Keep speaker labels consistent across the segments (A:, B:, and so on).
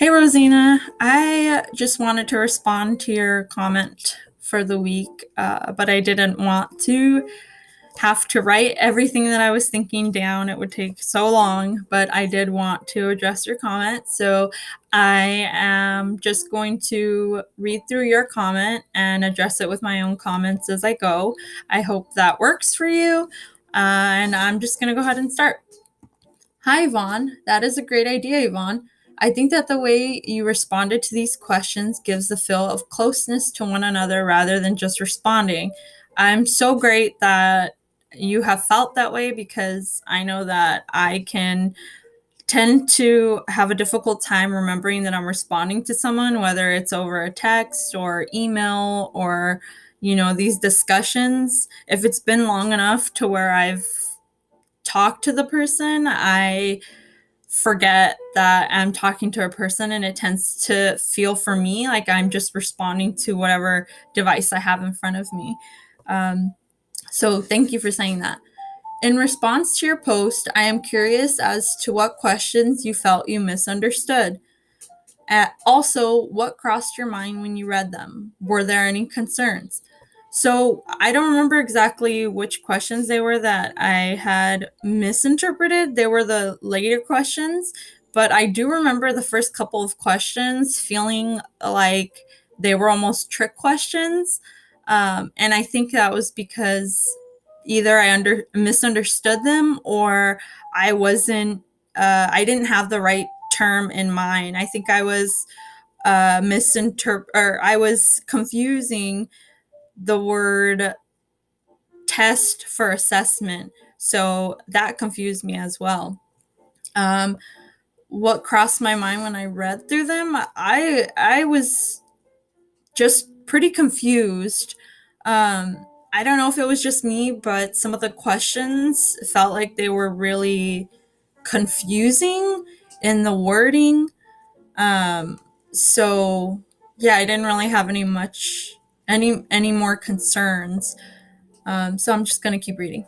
A: Hey Rosina, I just wanted to respond to your comment for the week, but I didn't want to have to write everything that I was thinking down. It would take so long, but I did want to address your comment. So I am just going to read through your comment and address it with my own comments as I go. I hope that works for you. And I'm just going to go ahead and start. Hi, Yvonne. That is a great idea, Yvonne. I think that the way you responded to these questions gives the feel of closeness to one another rather than just responding. I'm so great that you have felt that way because I know that I can tend to have a difficult time remembering that I'm responding to someone, whether it's over a text or email or, these discussions. If it's been long enough to where I've talked to the person, I forget that I'm talking to a person and it tends to feel for me like I'm just responding to whatever device I have in front of me. Um, so thank you for saying that. In response to your post, I am curious as to what questions you felt you misunderstood. Also, what crossed your mind when you read them? Were there any concerns? So I don't remember exactly which questions they were that I had misinterpreted. They were the later questions, but I do remember the first couple of questions feeling like they were almost trick questions. And I think that was because either I misunderstood them or I wasn't, I didn't have the right term in mind. I think I was or I was confusing the word test for assessment. So that confused me as well. Um, what crossed my mind when I read through them, I was just pretty confused. I don't know if it was just me, but some of the questions felt like they were really confusing in the wording. Um, so yeah, I didn't really have any more concerns. So I'm just going to keep reading.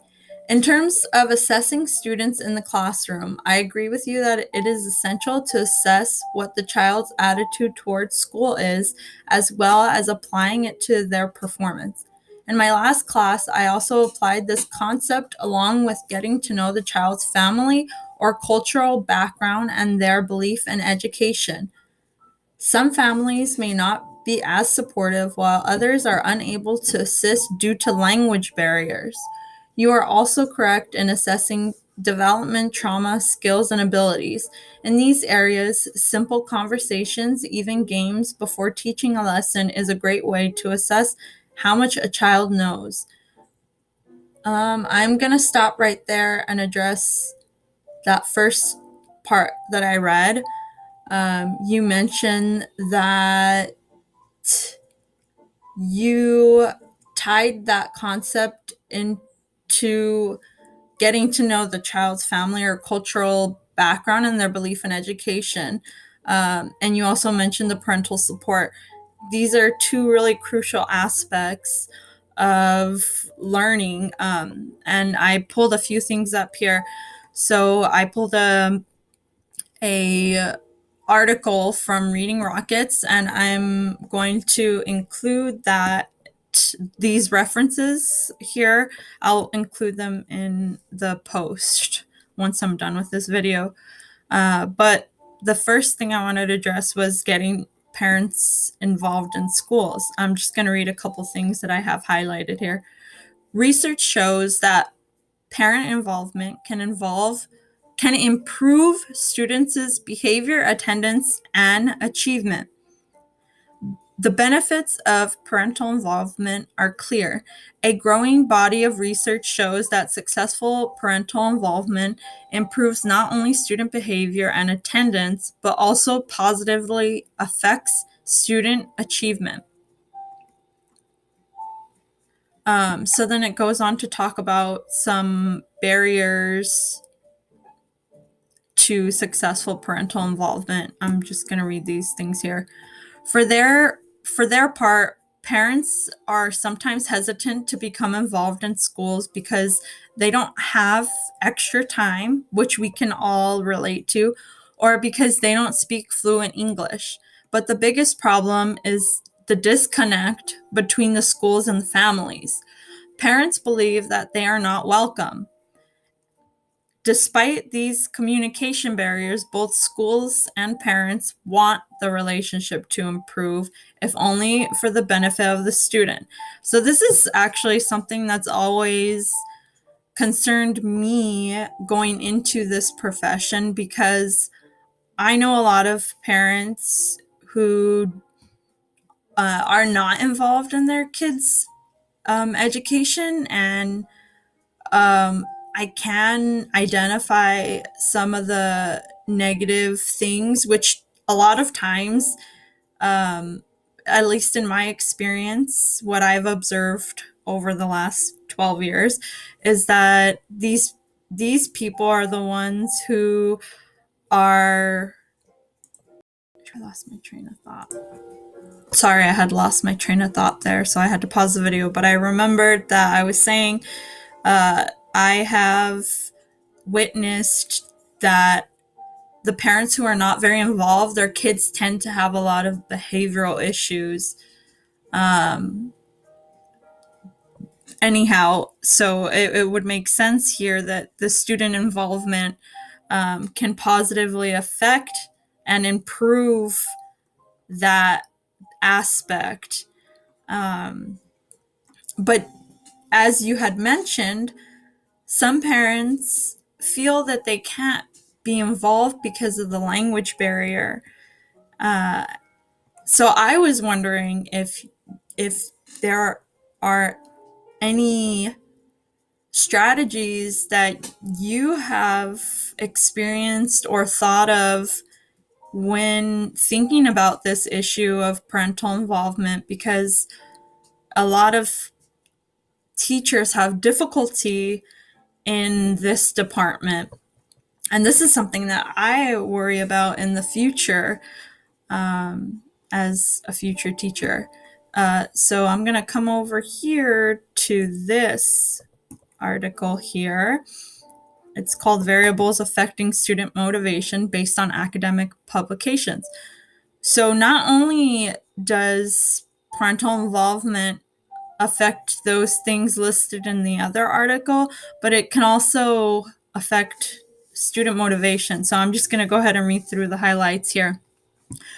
A: In terms of assessing students in the classroom, I agree with you that it is essential to assess what the child's attitude towards school is, as well as applying it to their performance. In my last class, I also applied this concept along with getting to know the child's family or cultural background and their belief in education. Some families may not be as supportive, while others are unable to assist due to language barriers. You are also correct in assessing development, trauma, skills, and abilities. In these areas, simple conversations, even games before teaching a lesson, is a great way to assess how much a child knows. I'm going to stop right there and address that first part that I read. You mentioned that you tied that concept into getting to know the child's family or cultural background and their belief in education. And you also mentioned the parental support. These are two really crucial aspects of learning. And I pulled a few things up here. So I pulled a article from Reading Rockets, and I'm going to include these references here. I'll include them in the post once I'm done with this video. But the first thing I wanted to address was getting parents involved in schools. I'm just going to read a couple things that I have highlighted here. Research shows that parent involvement can improve students' behavior, attendance, and achievement. The benefits of parental involvement are clear. A growing body of research shows that successful parental involvement improves not only student behavior and attendance, but also positively affects student achievement. So then it goes on to talk about some barriers to successful parental involvement. I'm just going to read these things here. For their part, parents are sometimes hesitant to become involved in schools because they don't have extra time, which we can all relate to, or because they don't speak fluent English. But the biggest problem is the disconnect between the schools and the families. Parents believe that they are not welcome. Despite these communication barriers, both schools and parents want the relationship to improve, if only for the benefit of the student. So, this is actually something that's always concerned me going into this profession, because I know a lot of parents who are not involved in their kids' education, and I can identify some of the negative things, which a lot of times, um, at least in my experience, what I've observed over the last 12 years is that these people are the ones who are. I lost my train of thought. Sorry, I had lost my train of thought there, so I had to pause the video. But I remembered that I was saying I have witnessed that the parents who are not very involved, their kids tend to have a lot of behavioral issues. Um, Anyhow, so it would make sense here that the student involvement can positively affect and improve that aspect. Um, but as you had mentioned, some parents feel that they can't be involved because of the language barrier. Uh, so I was wondering if there are any strategies that you have experienced or thought of when thinking about this issue of parental involvement, because a lot of teachers have difficulty in this department. And this is something that I worry about in the future, as a future teacher. So I'm going to come over here to this article here. It's called Variables Affecting Student Motivation Based on Academic Publications. So not only does parental involvement affect those things listed in the other article, but it can also affect student motivation. So I'm just going to go ahead and read through the highlights here.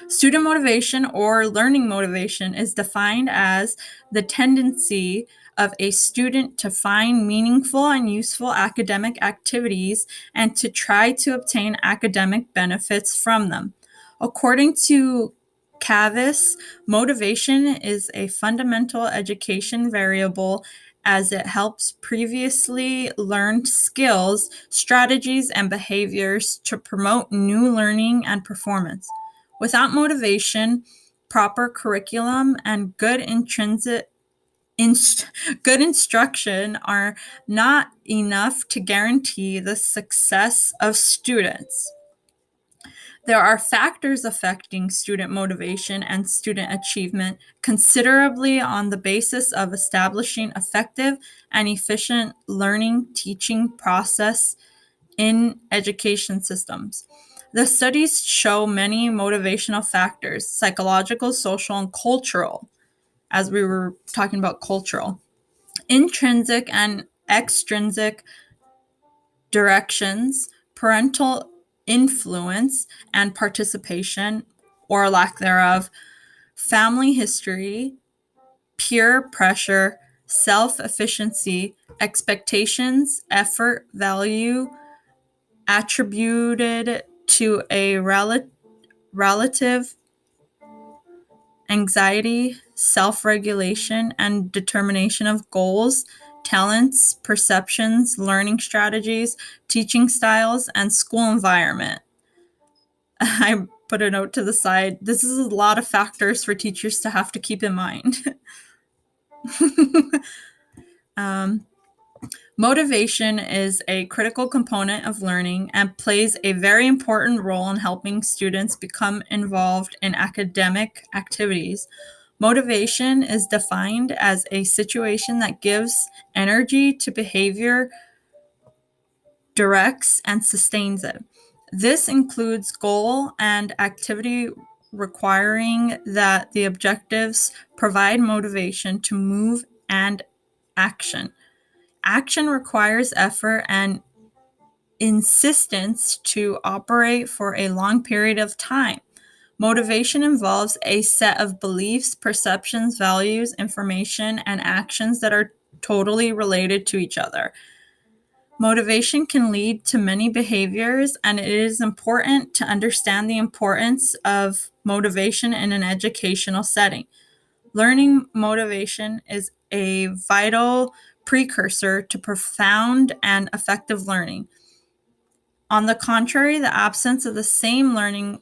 A: Student motivation or learning motivation is defined as the tendency of a student to find meaningful and useful academic activities and to try to obtain academic benefits from them. According to Cavis, motivation is a fundamental education variable as it helps previously learned skills, strategies, and behaviors to promote new learning and performance. Without motivation, proper curriculum, and good instruction are not enough to guarantee the success of students. There are factors affecting student motivation and student achievement considerably on the basis of establishing effective and efficient learning teaching process in education systems. The studies show many motivational factors: psychological, social, and cultural, as we were talking about cultural, intrinsic and extrinsic directions, parental influence and participation or lack thereof, family history, peer pressure, self-efficiency, expectations, effort, value attributed to a relative, anxiety, self-regulation, and determination of goals, talents, perceptions, learning strategies, teaching styles, and school environment. I put a note to the side. This is a lot of factors for teachers to have to keep in mind. Motivation is a critical component of learning and plays a very important role in helping students become involved in academic activities. Motivation is defined as a situation that gives energy to behavior, directs, and sustains it. This includes goal and activity requiring that the objectives provide motivation to move and action. Action requires effort and insistence to operate for a long period of time. Motivation involves a set of beliefs, perceptions, values, information, and actions that are totally related to each other. Motivation can lead to many behaviors, and it is important to understand the importance of motivation in an educational setting. Learning motivation is a vital precursor to profound and effective learning. On the contrary, the absence of the same learning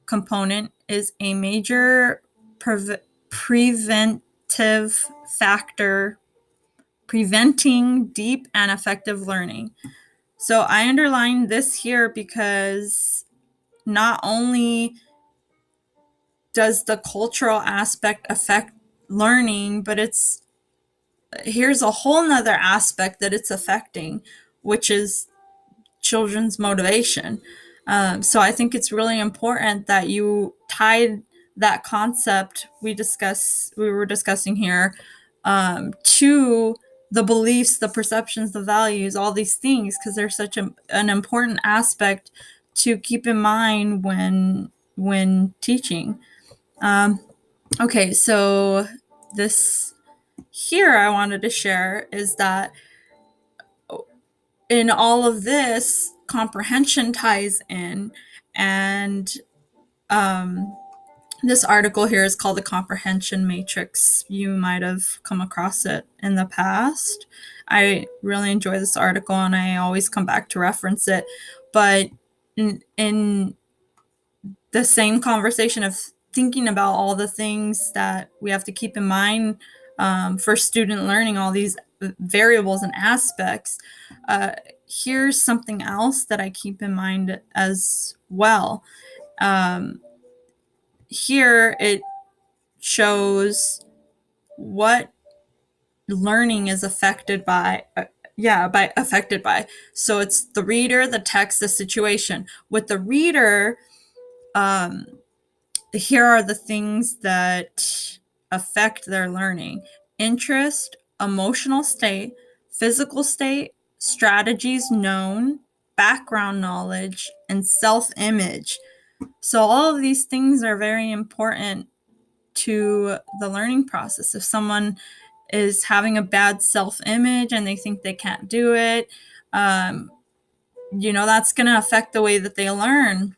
A: component is a major preventive factor preventing deep and effective learning. So I underlined this here because not only does the cultural aspect affect learning, but here's a whole nother aspect that it's affecting, which is children's motivation. So I think it's really important that you tied that concept we were discussing here to the beliefs, the perceptions, the values, all these things, because they're such an important aspect to keep in mind when teaching. Okay, so this here I wanted to share is that in all of this, comprehension ties in, and this article here is called the Comprehension Matrix. You might have come across it in the past. I really enjoy this article, and I always come back to reference it. But in the same conversation of thinking about all the things that we have to keep in mind for student learning, all these variables and aspects, here's something else that I keep in mind as well. Here it shows what learning is affected by. Affected by. So it's the reader, the text, the situation. With the reader, here are the things that affect their learning: interest, emotional state, physical state, strategies known, background knowledge, and self-image. So all of these things are very important to the learning process. If someone is having a bad self-image and they think they can't do it, that's going to affect the way that they learn.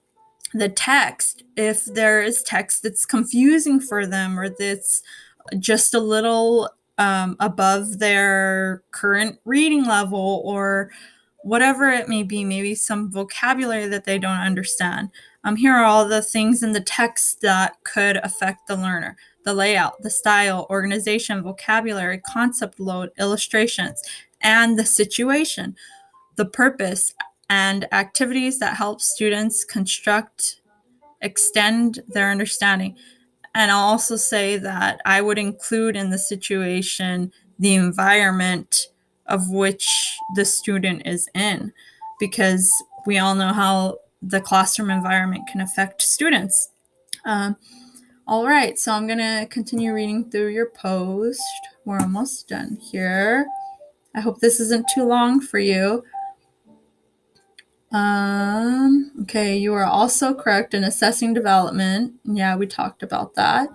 A: The text, if there is text that's confusing for them or that's just a little above their current reading level, or whatever it may be, maybe some vocabulary that they don't understand. Here are all the things in the text that could affect the learner: the layout, the style, organization, vocabulary, concept load, illustrations, and the situation, the purpose, and activities that help students extend their understanding. And I'll also say that I would include in the situation the environment of which the student is in, because we all know how the classroom environment can affect students. All right, so I'm going to continue reading through your post. We're almost done here. I hope this isn't too long for you. Okay, you are also correct in assessing development. Yeah, we talked about that.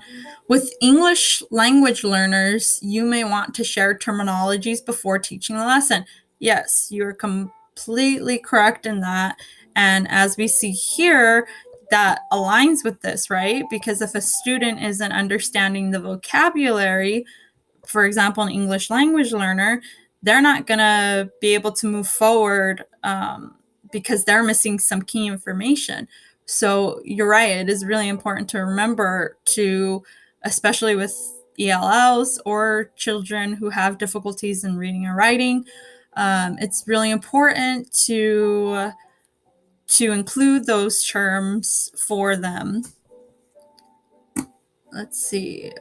A: With English language learners, you may want to share terminologies before teaching the lesson. Yes, you are completely correct in that. And as we see here, that aligns with this, right? Because if a student isn't understanding the vocabulary, for example, an English language learner, they're not going to be able to move forward because they're missing some key information. So you're right. It is really important to remember to, especially with ELLs or children who have difficulties in reading and writing, it's really important to include those terms for them. Let's see.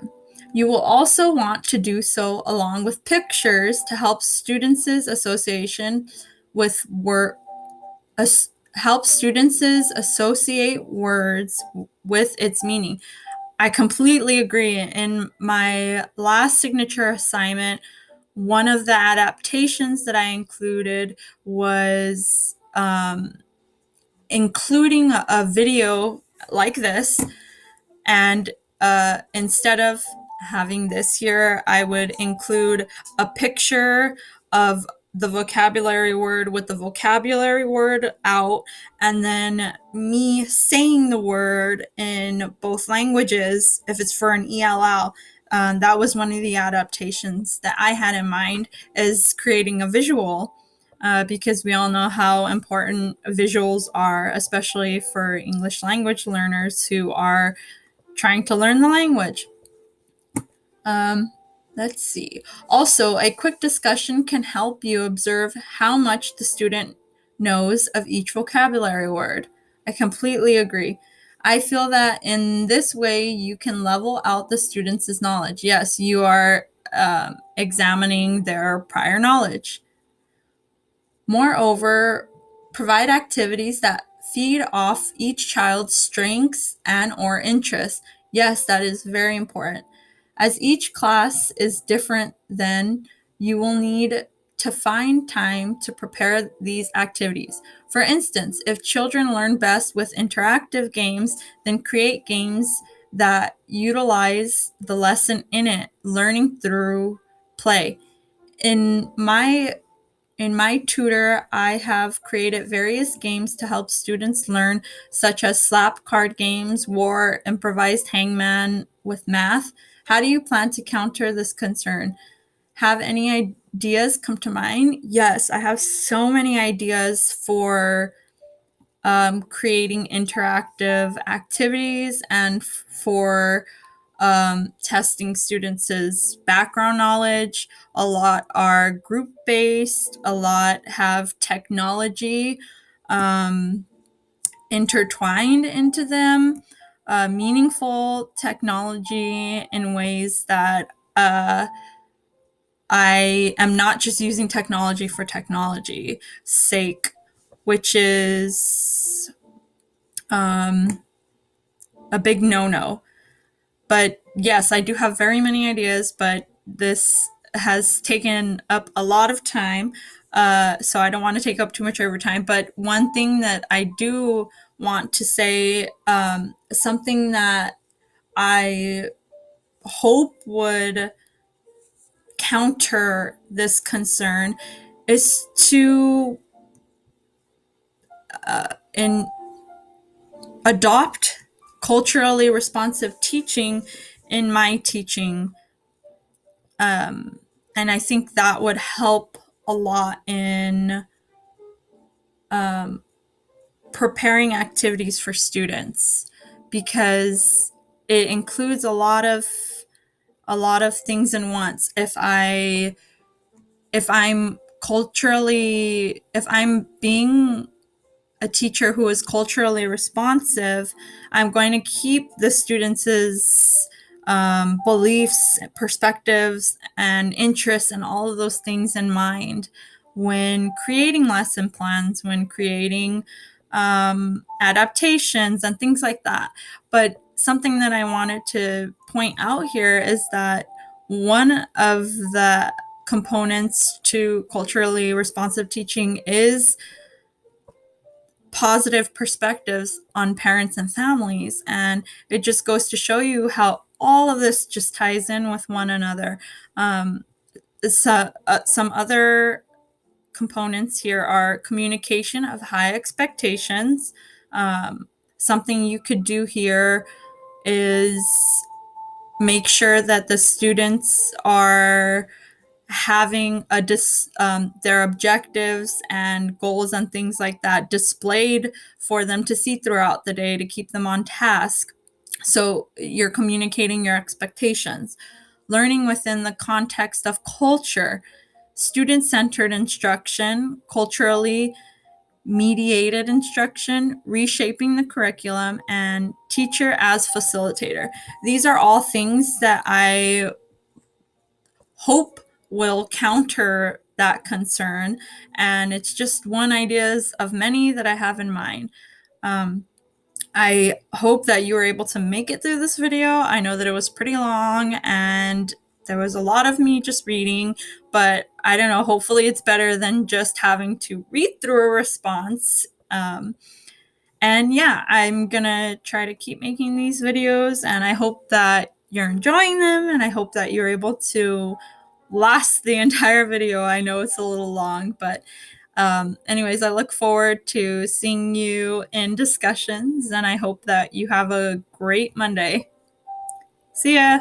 A: You will also want to do so along with pictures to help students' association with help students associate words with its meaning. I completely agree. In my last signature assignment, one of the adaptations that I included was including a video like this, and instead of having this here, I would include a picture of the vocabulary word with the vocabulary word out, and then me saying the word in both languages if it's for an ELL. That was one of the adaptations that I had in mind, is creating a visual, because we all know how important visuals are, especially for English language learners who are trying to learn the language. Um, let's see. Also, a quick discussion can help you observe how much the student knows of each vocabulary word. I completely agree. I feel that in this way, you can level out the students' knowledge. Yes, you are examining their prior knowledge. Moreover, provide activities that feed off each child's strengths and or interests. Yes, that is very important. As each class is different, then you will need to find time to prepare these activities. For instance, if children learn best with interactive games, then create games that utilize the lesson in it, learning through play. In my in my tutor, I have created various games to help students learn, such as slap card games, war, improvised hangman with math. How do you plan to counter this concern? Have any ideas come to mind? Yes, I have so many ideas for creating interactive activities and for testing students' background knowledge. A lot are group based, a lot have technology intertwined into them, meaningful technology in ways that I am not just using technology for technology's sake, which is a big no no. But yes, I do have very many ideas, but this has taken up a lot of time. So I don't want to take up too much over time. But one thing that I do want to say, something that I hope would counter this concern, is to in adopt culturally responsive teaching in my teaching. And I think that would help a lot in preparing activities for students, because it includes a lot of things in once. If I'm being a teacher who is culturally responsive, I'm going to keep the students' beliefs, perspectives, and interests, and all of those things in mind when creating lesson plans, when creating adaptations, and things like that. But something that I wanted to point out here is that one of the components to culturally responsive teaching is positive perspectives on parents and families. And it just goes to show you how all of this just ties in with one another. Some other components here are communication of high expectations. Something you could do here is make sure that the students are having their objectives and goals and things like that displayed for them to see throughout the day to keep them on task. So you're communicating your expectations. Learning within the context of culture, student-centered instruction, culturally mediated instruction, reshaping the curriculum, and teacher as facilitator. These are all things that I hope will counter that concern. And it's just one ideas of many that I have in mind. I hope that you were able to make it through this video. I know that it was pretty long and there was a lot of me just reading, but I don't know, hopefully it's better than just having to read through a response. And yeah, I'm gonna try to keep making these videos, and I hope that you're enjoying them, and I hope that you're able to last the entire video. I know it's a little long, but anyways, I look forward to seeing you in discussions, and I hope that you have a great Monday. See ya!